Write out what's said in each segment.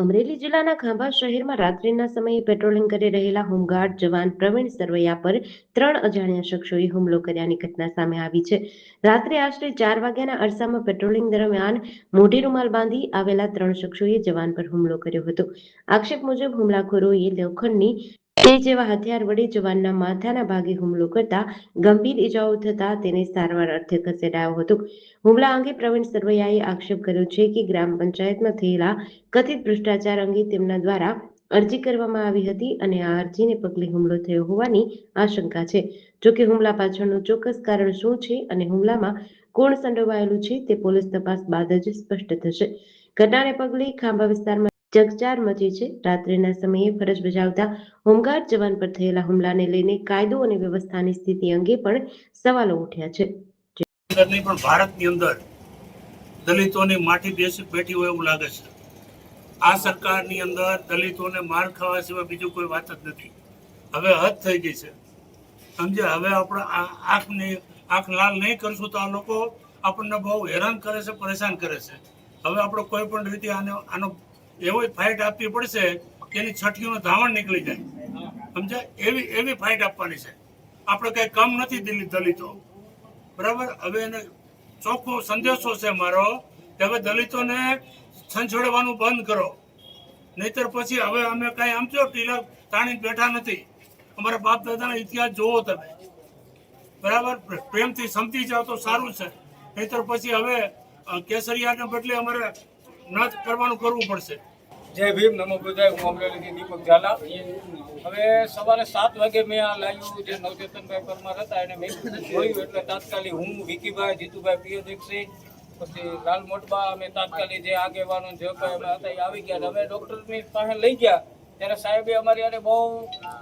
અમરેલી જિલ્લાના ખાંભા શહેરમાં રાત્રિના સમયે પેટ્રોલિંગ કરી રહેલા હોમગાર્ડ જવાન પ્રવીણ સરવૈયા પર 3 અજાણ્યા શખ્સોએ હુમલો કર્યાની ઘટના સામે આવી છે. રાત્રે આશરે 4 વાગ્યાના અરસામાં પેટ્રોલિંગ દરમિયાન મોઢે રૂમાલ બાંધી આવેલા 3 શખ્સોએ જવાન પર હુમલો કર્યો હતો. આક્ષેપ મુજબ હુમલાખોરોએ લોખંડની તે જેવા હથિયાર વડે જવાનના માથાના ભાગે હુમલો કરતા ગંભીર ઈજાઓ થતા તેને સારવાર અર્થે ખસેડાયો હતો. હુમલા અંગે પ્રવીણ સરવૈયાએ આક્ષેપ કર્યો છે કે ગ્રામ પંચાયતમાં થયેલા કથિત ભ્રષ્ટાચાર અંગે તેમના દ્વારા અરજી કરવામાં આવી હતી અને આ અરજીને પગલે હુમલો થયો હોવાની આશંકા છે. જોકે હુમલા પાછળનું ચોક્કસ કારણ શું છે અને હુમલામાં કોણ સંડોવાયેલું છે તે પોલીસ તપાસ બાદ જ સ્પષ્ટ થશે. ઘટનાને પગલે ખાંભા વિસ્તારમાં ચકચાર મચી છે. રાત્રિના સમયે ફરજ બજાવતા હોમગાર્ડ જવાન પર થયેલા હુમલાને લઈને કાયદો અને વ્યવસ્થાની સ્થિતિ અંગે પણ સવાલો ઉઠ્યા છે. પણ ભારતની અંદર દલિતોની માટી બેઠી હોય એવું લાગે છે. આ સરકારની અંદર દલિતોને માર ખાવા સિવાય બીજું કોઈ વાત જ નથી. હવે હદ થઈ ગઈ છે, સમજે. હવે આપણે આંખ લાલ નહીં કરશું તો આ લોકો આપણને બહુ હેરાન કરે છે, પરેશાન કરે છે. હવે આપણે કોઈ પણ રીતે આનો એવો ફાઇટ આપવી પડશે કે એની છઠ્ઠીઓનો ધાવણ નીકળી જાય, સમજે. એવી ફાઇટ આપવાની છે. આપણે કઈ કમ નથી દલિતો, બરાબર. હવે એને ચોખ્ખો સંદેશો છે મારો કે હવે દલિતોને છંછોડવાનું બંધ કરો, નહીતર પછી હવે અમે કઈ આમ જો ટીલા તાણી બેઠા નથી. અમારા બાપ દાદાનો ઇતિહાસ જોવો તમે, બરાબર. પ્રેમથી સમજી જાઓ તો સારું છે, નહીતર પછી હવે કેસરિયાને બદલે અમારે ન કરવાનું કરવું પડશે. જય ભીમ, નમો બુદ્ધાય. હું અમરેલીથી દીપક ઝાલા. હવે સવારે 7 વાગે મેં આ લાવ્યું જે નવચેતનભાઈ પરમાર હતા એને મેં જોયું એટલે તાત્કાલિક હું, વિકીભાઈ, જીતુભાઈ, પ્રિયદીક્ષી, પછી લાલ મોટબા, અમે તાત્કાલિક જે આગેવાનો જે કંઈ અમે હતા એ આવી ગયા. અમે ડૉક્ટરની પાસે લઈ ગયા ત્યારે સાહેબે અમારી આને બહુ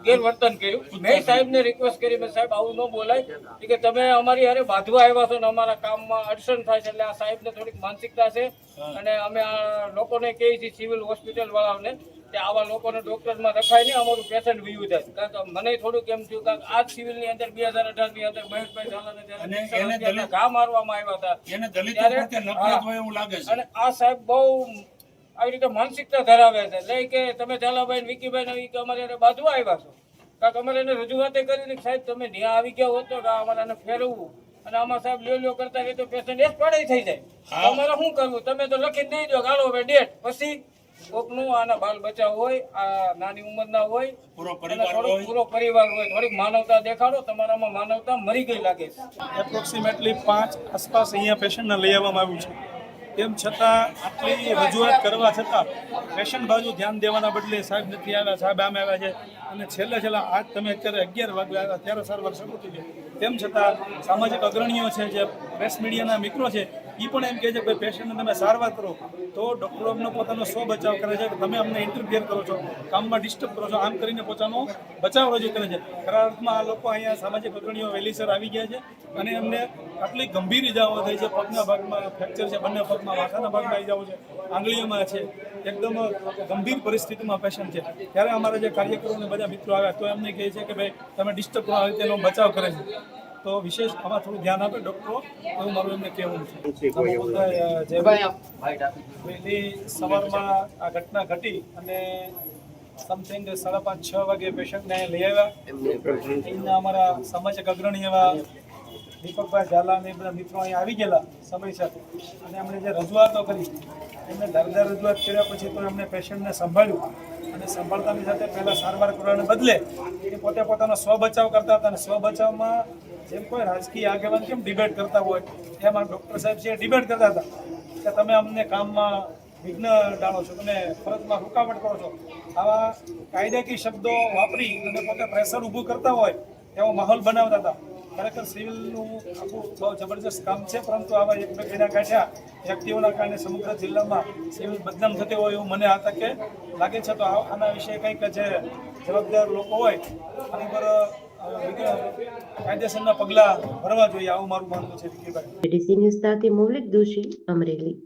ગેરવર્તન કર્યું. મેં સાહેબને રિક્વેસ્ટ કરી, મેં સાહેબ આવું ન બોલાય કે તમે અમારી હારે બાંધવા આવ્યા છો ને અમારા કામમાં અડચણ થાય છે. એટલે આ સાહેબને થોડીક માનસિકતા છે અને અમે આ લોકોને કહીએ છીએ સિવિલ હોસ્પિટલ વાળાઓને કે આવા લોકોને ડોક્ટરમાં રખાય નહીં, અમારું પેશન્ટ વયું જાય. કારણ કે મને થોડુંક એમ થયું કે આ સિવિલની અંદર 2018 ની અંદર મહેશભાઈ ઝાલાને ઘા મારવામાં આવ્યા હતા અને આ સાહેબ બહુ આવી રીતે માનસિકતા ધરાવે છે. એટલે કે તમે ઝાલાભાઈ વિકીભાઈ કે અમારે બાંધવા આવ્યા છો, કારણ કે અમારે એને રજૂઆતે કરીને સાહેબ તમે ન્યા આવી ગયા હોત તો અમારે એને ફેરવવું અને આમાં સાહેબ લ્યો કરતા રહે તો પેશન્ટ એક પડે થઈ જાય. અમારે શું કરવું? તમે તો લખી દઈ દો ગાળો હવે ડેટ. પછી કોકનું આના બાલ બચાવ હોય, આ નાની ઉંમરના હોય, પૂરો પરિવાર હોય, થોડીક માનવતા દેખાડો. તમારામાં માનવતા મરી ગઈ લાગે છે. એપ્રોક્સિમેટલી 5 આસપાસ અહીંયા પેશન્ટને લઈ આવવામાં આવ્યું છે. તેમ છતાં આટલી રજૂઆત કરવા છતાં પેશન્ટ બાજુ ધ્યાન દેવાના બદલે સાહેબ નથી આવ્યા, સાહેબ આમ આવ્યા છે અને છેલ્લા આજ તમે અત્યારે 11 વાગે આવ્યા ત્યારે સારવાર શરૂ થઈ છે. તેમ છતાં સામાજિક અગ્રણીઓ છે, જે પ્રેસ મીડિયાના મિત્રો છે, એ પણ એમ કહે છે કે પેશન્ટને તમે સારવાર કરો તો ડૉક્ટરો અમને પોતાનો સ્વ બચાવ કરે છે કે તમે અમને ઇન્ટરફિયર કરો છો, કામમાં ડિસ્ટર્બ કરો છો, આમ કરીને પોતાનો બચાવ રજૂ કરે છે. ખરા અર્થમાં આ લોકો અહીંયા સામાજિક અગ્રણીઓ વહેલીસર આવી ગયા છે અને એમને આટલી ગંભીર ઇજાઓ થઈ છે. પગના ભાગમાં ફ્રેક્ચર છે, બંને પગમાં, માથાના ભાગમાં ઇજાઓ છે, આંગળીઓમાં છે. એકદમ ગંભીર પરિસ્થિતિમાં પેશન્ટ છે. ત્યારે અમારા જે કાર્યકરોને બધા મિત્રો આવ્યા તો એમને કહે છે કે ભાઈ તમે ડિસ્ટર્બ કરો, આવી તેનો બચાવ કરે છે. તો વિશેષ આમાં થોડું ધ્યાન આપે ડૉક્ટરો, એવું મારું એમને કહેવું છે. વહેલી સવારમાં આ ઘટના ઘટી અને સમથિંગ 5:30-6 વાગે પેશન્ટને લઈ આવ્યા. અહીંના અમારા સામાજિક અગ્રણી એવા દીપકભાઈ ઝાલા અને બધા મિત્રો અહીંયા આવી ગયેલા સમયસર અને એમણે જે રજૂઆતો કરી એમને ધારદાર રજૂઆત કર્યા પછી તો એમણે પેશન્ટને સંભાળ્યું અને સંભાળતાની સાથે પહેલાં સારવાર કરવાને બદલે એ પોતે પોતાનો સ્વ બચાવ કરતા હતા. અને સ્વ બચાવમાં જેમ કોઈ રાજકીય આગેવાન કેમ ડિબેટ કરતા હોય એમાં ડૉક્ટર સાહેબ છે ડિબેટ કરતા હતા કે તમે અમને કામમાં વિઘ્ન ડાળો છો, તમે ફરજમાં રૂકાવટ કરો છો. આવા કાયદાકીય શબ્દો વાપરી અને પોતે પ્રેશર ઊભું કરતા હોય એવો માહોલ બનાવતા હતા. ખરેખર સિવિલનું આખું બહુ જબરજસ્ત કામ છે, પરંતુ આવા એક બે ગેડા કાઢ્યા વ્યક્તિઓના કારણે સમગ્ર જિલ્લામાં સિવિલ બદનામ થતી હોય એવું મને આ તકે લાગે છે. તો આના વિશે કંઈક જે જવાબદાર લોકો હોય આની પર કાયદેસરના પગલાં ભરવા જોઈએ, આવું મારું માનવું છે. ડીસી ન્યૂઝ સાથે મૌલિક દોશી, અમરેલી.